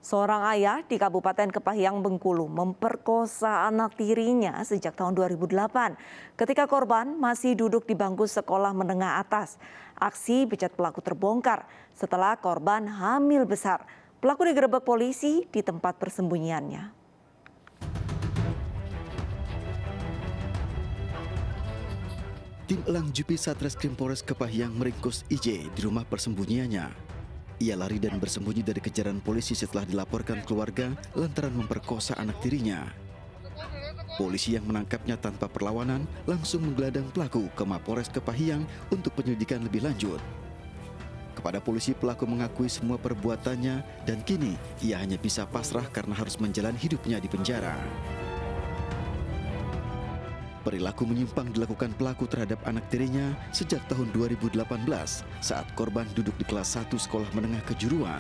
Seorang ayah di Kabupaten Kepahyang, Bengkulu memperkosa anak tirinya sejak tahun 2008 ketika korban masih duduk di bangku sekolah menengah atas. Aksi bejat pelaku terbongkar setelah korban hamil besar. Pelaku digerebek polisi di tempat persembunyiannya. Tim Elang Jupi Satreskrim Polres Kepahyang meringkus IJ di rumah persembunyiannya. Ia lari dan bersembunyi dari kejaran polisi setelah dilaporkan keluarga lantaran memperkosa anak tirinya. Polisi yang menangkapnya tanpa perlawanan langsung menggelandang pelaku ke Mapolres Kepahyang untuk penyelidikan lebih lanjut. Kepada polisi, pelaku mengakui semua perbuatannya dan kini ia hanya bisa pasrah karena harus menjalani hidupnya di penjara. Perilaku menyimpang dilakukan pelaku terhadap anak tirinya sejak tahun 2018 saat korban duduk di kelas 1 sekolah menengah kejuruan.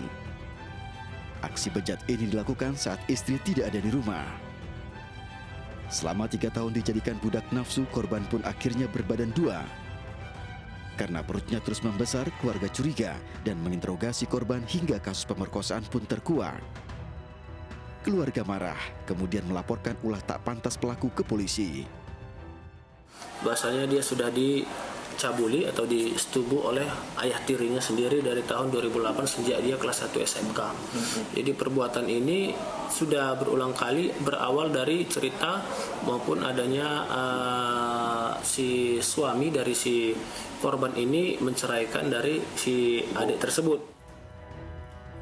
Aksi bejat ini dilakukan saat istri tidak ada di rumah. Selama 3 tahun dijadikan budak nafsu, korban pun akhirnya berbadan 2. Karena perutnya terus membesar, keluarga curiga dan menginterogasi korban hingga kasus pemerkosaan pun terkuak. Keluarga marah, kemudian melaporkan ulah tak pantas pelaku ke polisi. Bahasanya dia sudah dicabuli atau disetubuh oleh ayah tirinya sendiri dari tahun 2008 sejak dia kelas 1 SMK. Jadi perbuatan ini sudah berulang kali berawal dari cerita maupun adanya si suami dari si korban ini menceraikan dari si adik tersebut.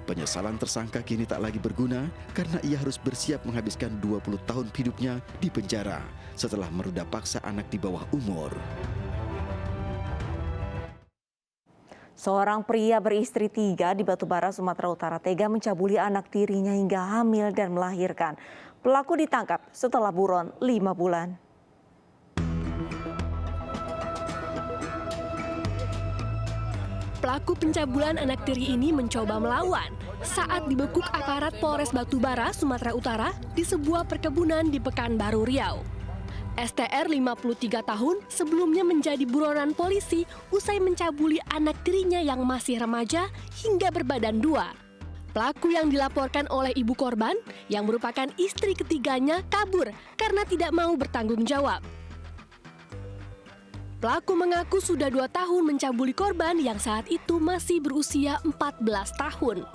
Penyesalan tersangka kini tak lagi berguna karena ia harus bersiap menghabiskan 20 tahun hidupnya di penjara setelah meruda paksa anak di bawah umur. Seorang pria beristri 3 di Batubara, Sumatera Utara tega mencabuli anak tirinya hingga hamil dan melahirkan. Pelaku ditangkap setelah buron 5 bulan. Pelaku pencabulan anak tiri ini mencoba melawan saat dibekuk aparat Polres Batubara, Sumatera Utara di sebuah perkebunan di Pekanbaru Riau. STR 53 tahun sebelumnya menjadi buronan polisi usai mencabuli anak tirinya yang masih remaja hingga berbadan 2. Pelaku yang dilaporkan oleh ibu korban yang merupakan istri ketiganya kabur karena tidak mau bertanggung jawab. Pelaku mengaku sudah 2 tahun mencabuli korban yang saat itu masih berusia 14 tahun.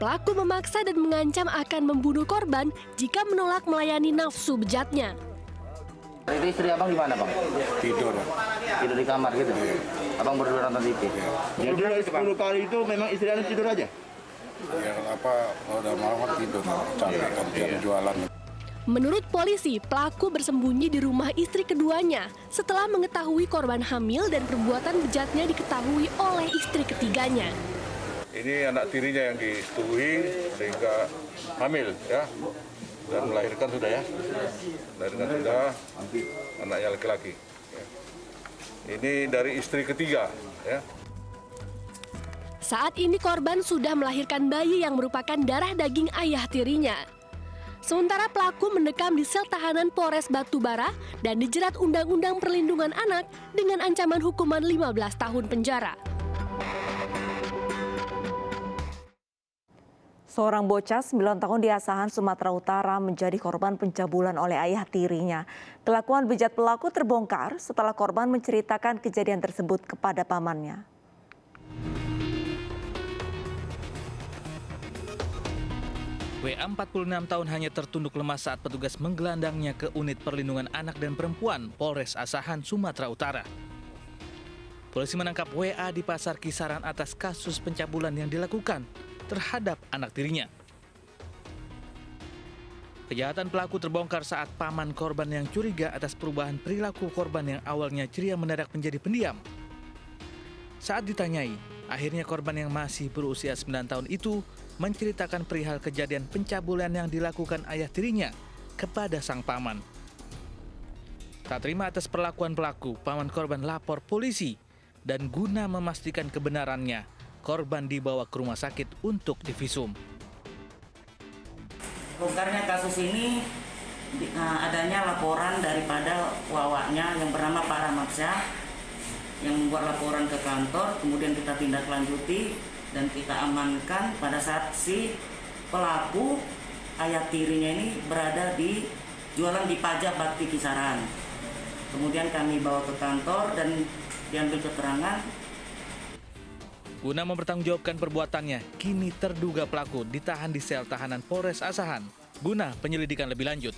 Pelaku memaksa dan mengancam akan membunuh korban jika menolak melayani nafsu bejatnya. Itu istri abang di mana, Bang? Tidur. Tidur di kamar gitu? Abang berdua nonton TV? Ya, Jadi 10 kali itu memang istri anda tidur aja? Ya kenapa kalau udah malam kan tidur, capek kan jam jualan. Menurut polisi, pelaku bersembunyi di rumah istri keduanya setelah mengetahui korban hamil dan perbuatan bejatnya diketahui oleh istri ketiganya. Ini anak tirinya yang disetujui sehingga hamil ya, dan melahirkan sudah ya, melahirkan sudah, anaknya laki-laki. Ya. Ini dari istri ketiga ya. Saat ini korban sudah melahirkan bayi yang merupakan darah daging ayah tirinya. Sementara pelaku mendekam di sel tahanan Polres Batubara dan dijerat Undang-Undang Perlindungan Anak dengan ancaman hukuman 15 tahun penjara. Seorang bocah 9 tahun di Asahan, Sumatera Utara menjadi korban pencabulan oleh ayah tirinya. Kelakuan bejat pelaku terbongkar setelah korban menceritakan kejadian tersebut kepada pamannya. WA 46 tahun hanya tertunduk lemas saat petugas menggelandangnya ke unit perlindungan anak dan perempuan Polres Asahan, Sumatera Utara. Polisi menangkap WA di Pasar Kisaran atas kasus pencabulan yang dilakukan terhadap anak tirinya. Kejahatan pelaku terbongkar saat paman korban yang curiga atas perubahan perilaku korban yang awalnya ceria mendadak menjadi pendiam. Saat ditanyai, akhirnya korban yang masih berusia 9 tahun itu menceritakan perihal kejadian pencabulan yang dilakukan ayah tirinya kepada sang paman. Tak terima atas perlakuan pelaku, paman korban lapor polisi dan guna memastikan kebenarannya, korban dibawa ke rumah sakit untuk divisum. Bongkarnya kasus ini adanya laporan daripada wawaknya yang bernama Pak Ramadsyah yang membuat laporan ke kantor, kemudian kita tindak lanjuti dan kita amankan pada saat si pelaku ayah tirinya ini berada di jualan di Pajak Bakti Kisaran. Kemudian kami bawa ke kantor dan diambil keterangan. Guna mempertanggungjawabkan perbuatannya, kini terduga pelaku ditahan di sel tahanan Polres Asahan guna penyelidikan lebih lanjut.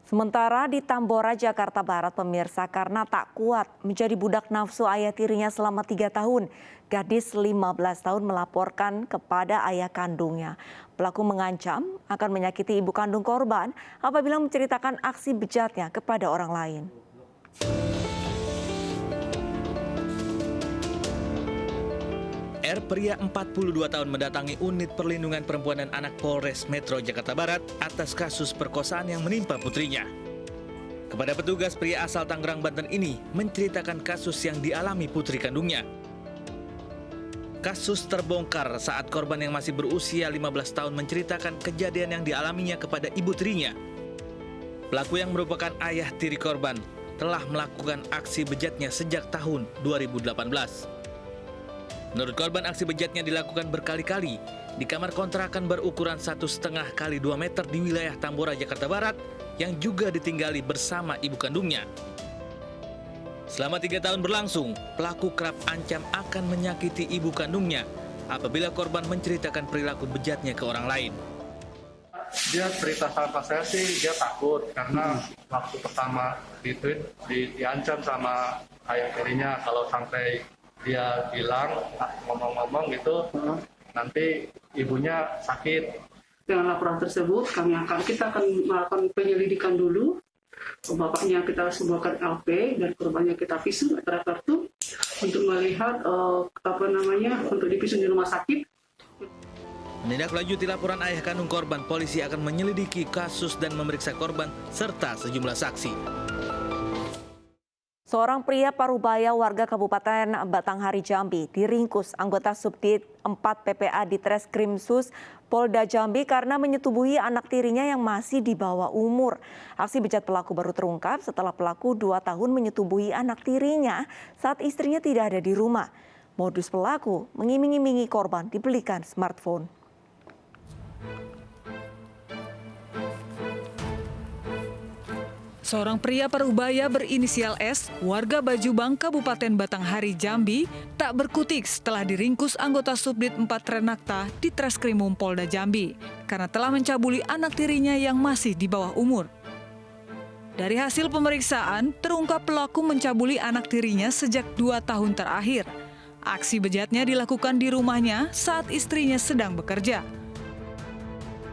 Sementara di Tambora, Jakarta Barat, pemirsa, karena tak kuat menjadi budak nafsu ayah tirinya selama 3 tahun, gadis 15 tahun melaporkan kepada ayah kandungnya. Pelaku mengancam akan menyakiti ibu kandung korban apabila menceritakan aksi bejatnya kepada orang lain. R, pria 42 tahun, mendatangi unit perlindungan perempuan dan anak Polres Metro Jakarta Barat atas kasus perkosaan yang menimpa putrinya. Kepada petugas, pria asal Tangerang, Banten ini menceritakan kasus yang dialami putri kandungnya. Kasus terbongkar saat korban yang masih berusia 15 tahun menceritakan kejadian yang dialaminya kepada ibu tirinya. Pelaku yang merupakan ayah tiri korban telah melakukan aksi bejatnya sejak tahun 2018. Menurut korban, aksi bejatnya dilakukan berkali-kali di kamar kontrakan berukuran 1,5 kali 2 meter di wilayah Tambora, Jakarta Barat yang juga ditinggali bersama ibu kandungnya. Selama 3 tahun berlangsung, pelaku kerap ancam akan menyakiti ibu kandungnya apabila korban menceritakan perilaku bejatnya ke orang lain. Dia cerita sama saya sih, dia takut karena waktu pertama diancam sama ayah tirinya kalau sampai dia bilang ngomong-ngomong gitu, nanti ibunya sakit. Dengan laporan tersebut kita akan melakukan penyelidikan dulu. Bapaknya kita sebuahkan LP dan korbannya kita visum atau kartu untuk melihat untuk divisum di rumah sakit. Menindaklanjuti laporan ayah kandung korban, polisi akan menyelidiki kasus dan memeriksa korban serta sejumlah saksi. Seorang pria Parubaya warga Kabupaten Batanghari, Jambi diringkus anggota Subdit 4 PPA di Treskrimsus Polda Jambi karena menyetubuhi anak tirinya yang masih di bawah umur. Aksi bejat pelaku baru terungkap setelah pelaku 2 tahun menyetubuhi anak tirinya saat istrinya tidak ada di rumah. Modus pelaku mengiming-imingi korban dibelikan smartphone. Seorang pria Parubaya berinisial S, warga Bajubang, Kabupaten Batanghari, Jambi, tak berkutik setelah diringkus anggota Subdit 4 Renakta di Treskrimum Polda Jambi karena telah mencabuli anak tirinya yang masih di bawah umur. Dari hasil pemeriksaan, terungkap pelaku mencabuli anak tirinya sejak 2 tahun terakhir. Aksi bejatnya dilakukan di rumahnya saat istrinya sedang bekerja.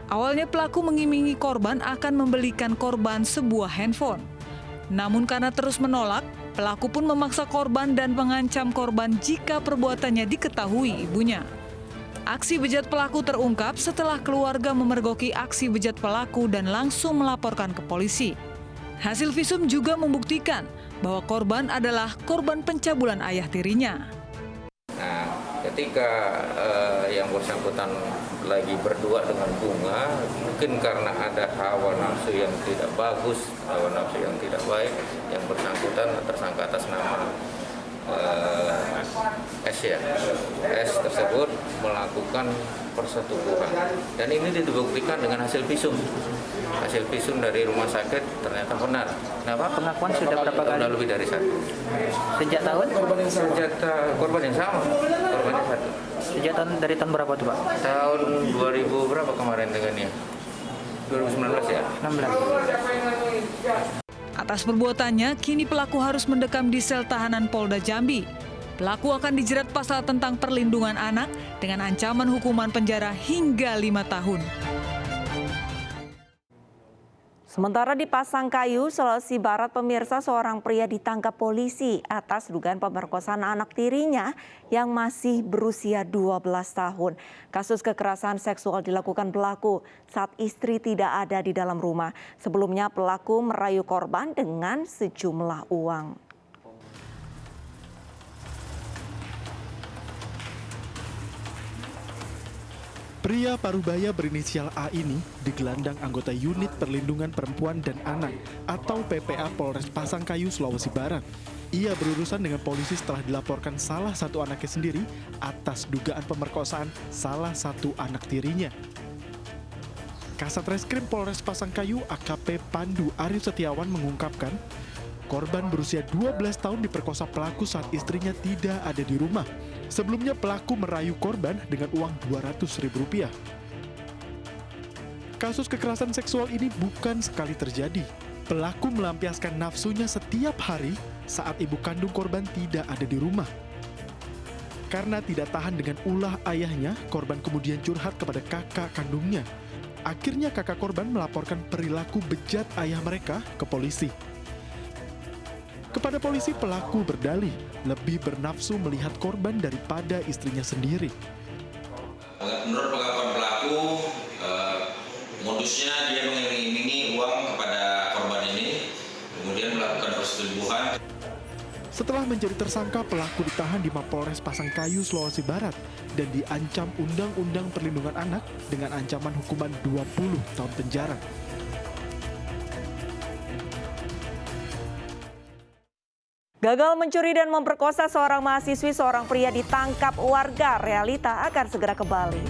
Awalnya pelaku mengimingi korban akan membelikan korban sebuah handphone. Namun karena terus menolak, pelaku pun memaksa korban dan mengancam korban jika perbuatannya diketahui ibunya. Aksi bejat pelaku terungkap setelah keluarga memergoki aksi bejat pelaku dan langsung melaporkan ke polisi. Hasil visum juga membuktikan bahwa korban adalah korban pencabulan ayah tirinya. Nah, ketika yang bersangkutan lagi berdua dengan bunga, mungkin karena ada hawa nafsu yang tidak bagus, hawa nafsu yang tidak baik, yang bersangkutan tersangka atas nama S ya. S tersebut melakukan persetubuhan. Dan ini dibuktikan dengan hasil visum. Hasil visum dari rumah sakit ternyata benar. Kenapa? Pengakuan sudah berapa kali? Sudah lebih dari 1. Sejak tahun? Sejak korban yang sama. Korbannya 1. Sejak tahun dari tahun berapa tuh Pak? Tahun 2000 berapa kemarin dengannya? 2019 ya? 16. Atas perbuatannya, kini pelaku harus mendekam di sel tahanan Polda Jambi. Pelaku akan dijerat pasal tentang perlindungan anak dengan ancaman hukuman penjara hingga 5 tahun. Sementara di Pasangkayu, Sulawesi Barat, pemirsa, seorang pria ditangkap polisi atas dugaan pemerkosaan anak tirinya yang masih berusia 12 tahun. Kasus kekerasan seksual dilakukan pelaku saat istri tidak ada di dalam rumah. Sebelumnya pelaku merayu korban dengan sejumlah uang. Pria parubaya berinisial A ini digelandang anggota Unit Perlindungan Perempuan dan Anak atau PPA Polres Pasangkayu, Sulawesi Barat. Ia berurusan dengan polisi setelah dilaporkan salah satu anaknya sendiri atas dugaan pemerkosaan salah satu anak tirinya. Kasat Reskrim Polres Pasangkayu AKP Pandu Arif Setiawan mengungkapkan, korban berusia 12 tahun diperkosa pelaku saat istrinya tidak ada di rumah. Sebelumnya pelaku merayu korban dengan uang Rp200.000. Kasus kekerasan seksual ini bukan sekali terjadi. Pelaku melampiaskan nafsunya setiap hari saat ibu kandung korban tidak ada di rumah. Karena tidak tahan dengan ulah ayahnya, korban kemudian curhat kepada kakak kandungnya. Akhirnya kakak korban melaporkan perilaku bejat ayah mereka ke polisi. Kepada polisi, pelaku berdalih lebih bernafsu melihat korban daripada istrinya sendiri. Menurut pengakuan pelaku, modusnya dia mengiming-imingi uang kepada korban ini, kemudian melakukan persetubuhan. Setelah menjadi tersangka, pelaku ditahan di Mapolres Pasangkayu, Sulawesi Barat dan diancam Undang-Undang Perlindungan Anak dengan ancaman hukuman 20 tahun penjara. Gagal mencuri dan memperkosa seorang mahasiswi, seorang pria ditangkap warga. Realita akan segera kembali.